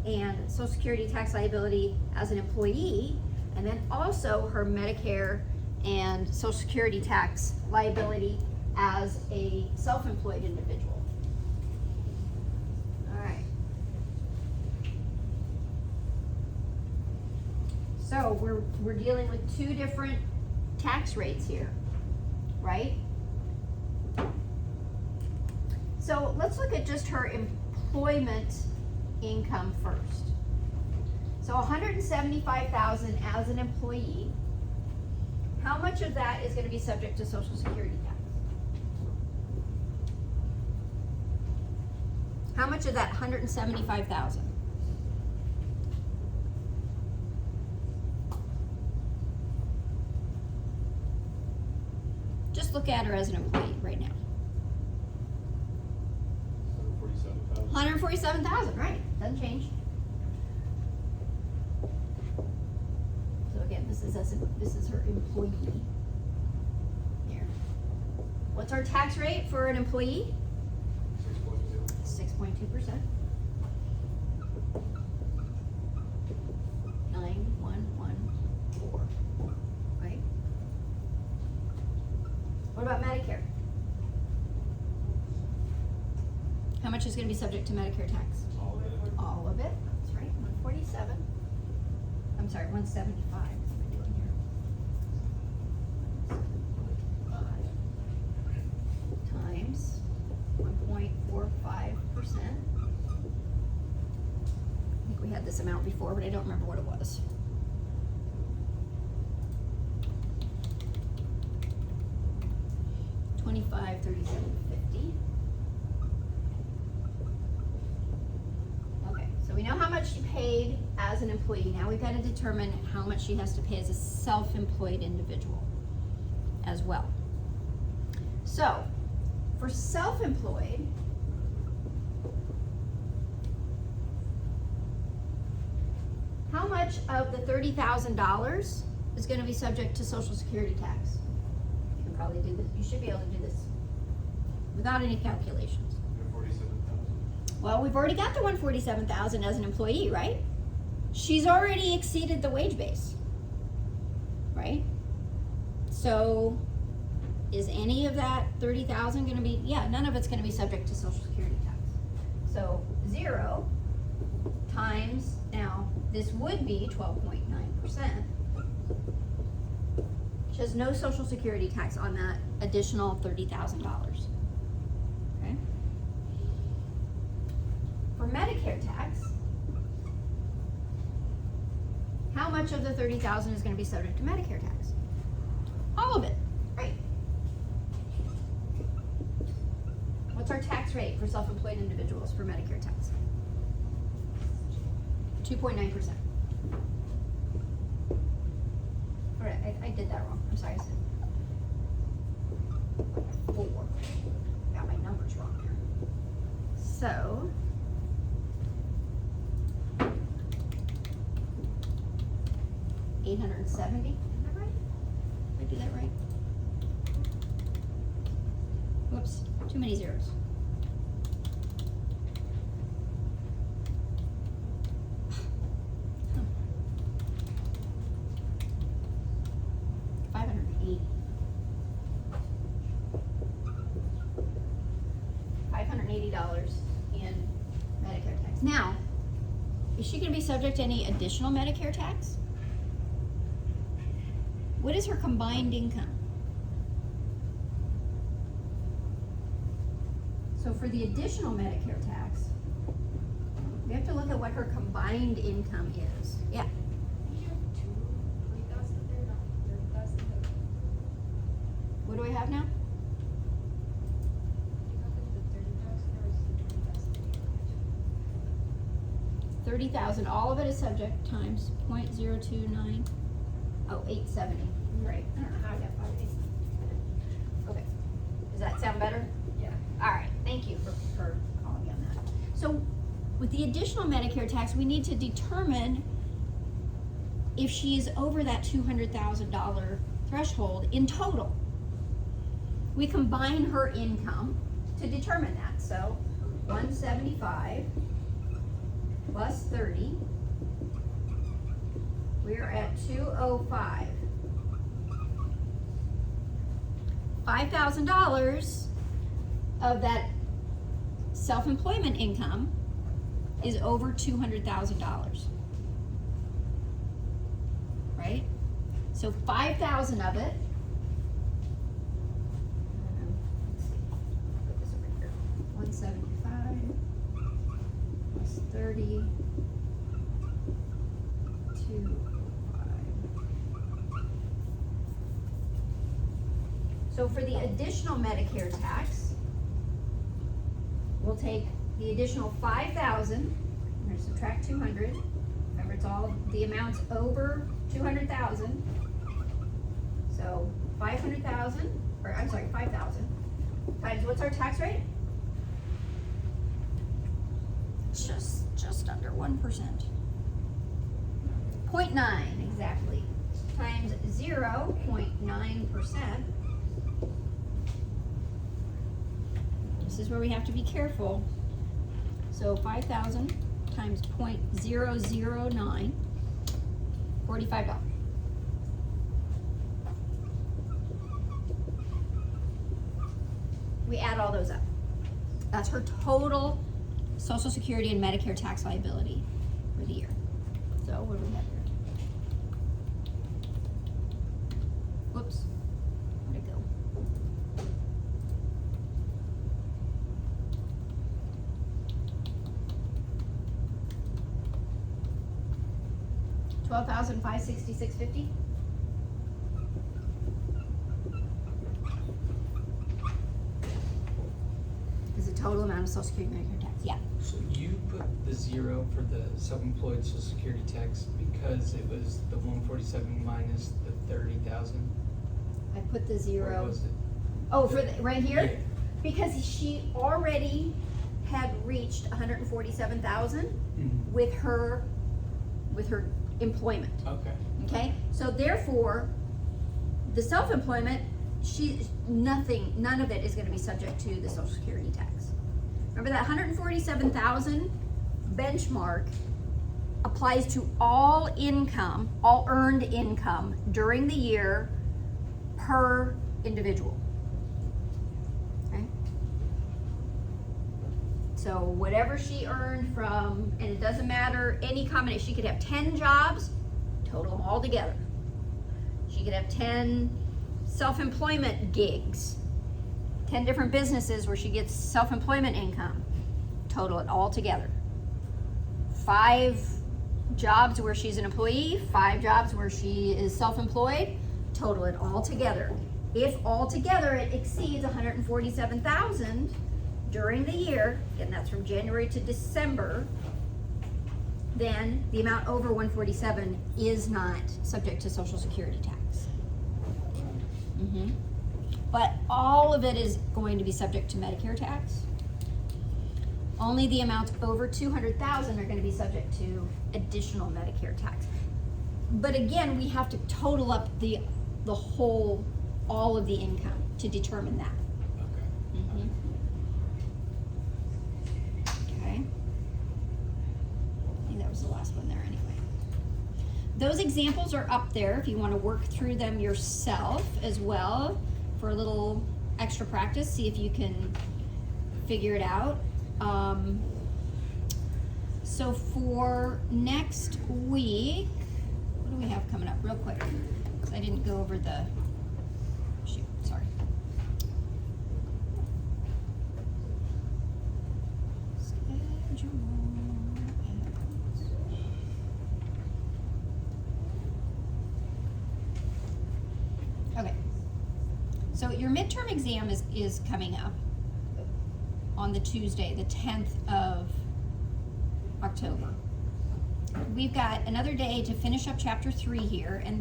and Social Security tax liability as an employee, and then also her Medicare and Social Security tax liability as a self-employed individual. All right. So we're dealing with two different tax rates here, right? So let's look at just her employment income first. So $175,000 as an employee. How much of that is going to be subject to Social Security tax? How much of that $175,000? Just look at her as an employee right now. 147,000. $147,000, right? Doesn't change. So again, this is her employee. Here. What's our tax rate for an employee? 6.2%. 9114. Right? What about Medicare? How much is going to be subject to Medicare tax? All of it. All of it. That's right. 147. I'm sorry, 175. What am I doing here? 175. I think we had this amount before, but I don't remember what it was. $25,3750. Okay, so we know how much she paid as an employee. Now we've got to determine how much she has to pay as a self-employed individual as well. So, for self-employed, how much of the $30,000 is going to be subject to Social Security tax? You can probably do this. You should be able to do this without any calculations. 47,000. Well, we've already got the $147,000 as an employee, right? She's already exceeded the wage base, right? So, is any of that 30,000 going to be? Yeah, none of it's going to be subject to Social Security tax. So 0 times, now this would be 12.9%. She has no Social Security tax on that additional $30,000. Okay. For Medicare tax, how much of the $30,000 is going to be subject to Medicare tax? All of it, right? What's our tax rate for self-employed individuals for Medicare tax? 2.9%. All right, I did that wrong. I'm sorry. I said 4. Got my numbers wrong here. So, $870. Is that right? Did I do that right? Whoops, too many zeros. $580 in Medicare tax. Now, is she going to be subject to any additional Medicare tax? What is her combined income? So for the additional Medicare tax, we have to look at what her combined income is. Yeah. You have 20,000 there, not 30,000 there. What do I have now? You have the 30,000 or is it 20,000? 30,000, all of it is subject times 0.029. Oh, 870. You're right. I don't know how I got 580. Okay. Does that sound better? Yeah. All right. Thank you for calling me on that. So, with the additional Medicare tax, we need to determine if she is over that $200,000 threshold in total. We combine her income to determine that. So, 175 plus 30. We're at 205. $5,000 of that self-employment income is over $200,000. Right? So 5,000 of it. Let's see. Put this over here. 175 plus 30. 205. So for the additional Medicare tax, we'll take the additional 5,000. We're going to subtract 200. Remember, it's all the amounts over 200,000. So 500,000, or I'm sorry, 5,000 times what's our tax rate? Just under 1%. 0.9 exactly times 0.9%. This is where we have to be careful. So 5,000 times 0.009, $45. We add all those up. That's her total Social Security and Medicare tax liability for the year. So what do we have here? Whoops, where'd it go? $12,566.50. Is the total amount of Social Security Medicare tax, yeah. So you put the 0 for the self-employed social security tax because it was the 147 minus the 30,000? I put the Or 0. was it? Oh, for the, right here? Yeah. Because she already had reached 147,000 Mhm. with her employment. Okay. Okay, so therefore, the self-employment, none of it is gonna be subject to the social security tax. Remember that 147,000 benchmark applies to all income, all earned income during the year per individual. Okay? So whatever she earned from, and it doesn't matter, any combination, she could have 10 jobs, total them all together. She could have 10 self-employment gigs, 10 different businesses where she gets self-employment income, total it all together. 5 jobs where she's an employee, 5 jobs where she is self-employed, total it all together. If all together it exceeds 147,000 during the year, and that's from January to December, then the amount over 147 is not subject to Social Security tax. But all of it is going to be subject to Medicare tax. Only the amounts over 200,000 are going to be subject to additional Medicare tax. But again, we have to total up the whole, all of the income to determine that. Okay. Okay. I think that was the last one there anyway. Those examples are up there if you want to work through them yourself as well for a little extra practice. See if you can figure it out. So for next week, what do we have coming up real quick? Because I didn't go over the, shoot, sorry. Schedule. Okay. So your midterm exam is coming up on the Tuesday, the 10th of October. We've got another day to finish up chapter 3 here, and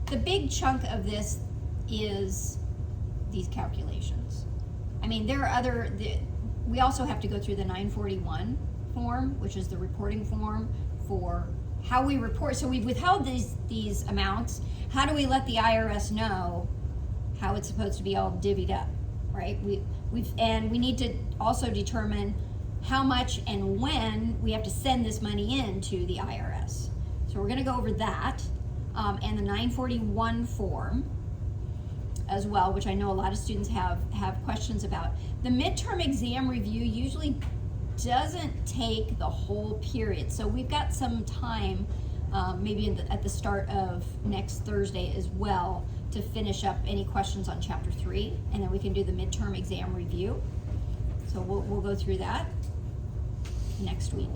the big chunk of this is these calculations. I mean, there are we also have to go through the 941 form, which is the reporting form for how we report. So we've withheld these amounts. How do we let the IRS know how it's supposed to be all divvied up, right? We need to also determine how much and when we have to send this money in to the IRS. So we're going to go over that and the 941 form as well, which I know a lot of students have questions about. The midterm exam review usually doesn't take the whole period, so we've got some time, maybe at the start of next Thursday as well, to finish up any questions on chapter 3, and then we can do the midterm exam review. So we'll go through that next week.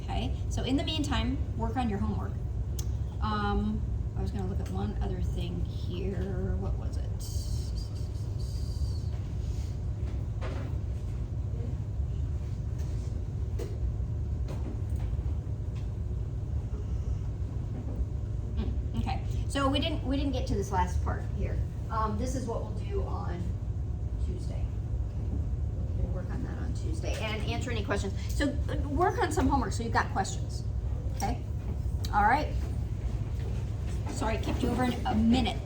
Okay, so in the meantime, work on your homework. I was going to look at one other thing here. What was it? Okay, so we didn't get to this last part here. This is what we'll do on Tuesday. We'll work on that on Tuesday and answer any questions. So work on some homework so you've got questions. Okay? All right. Sorry, I kept you over a minute.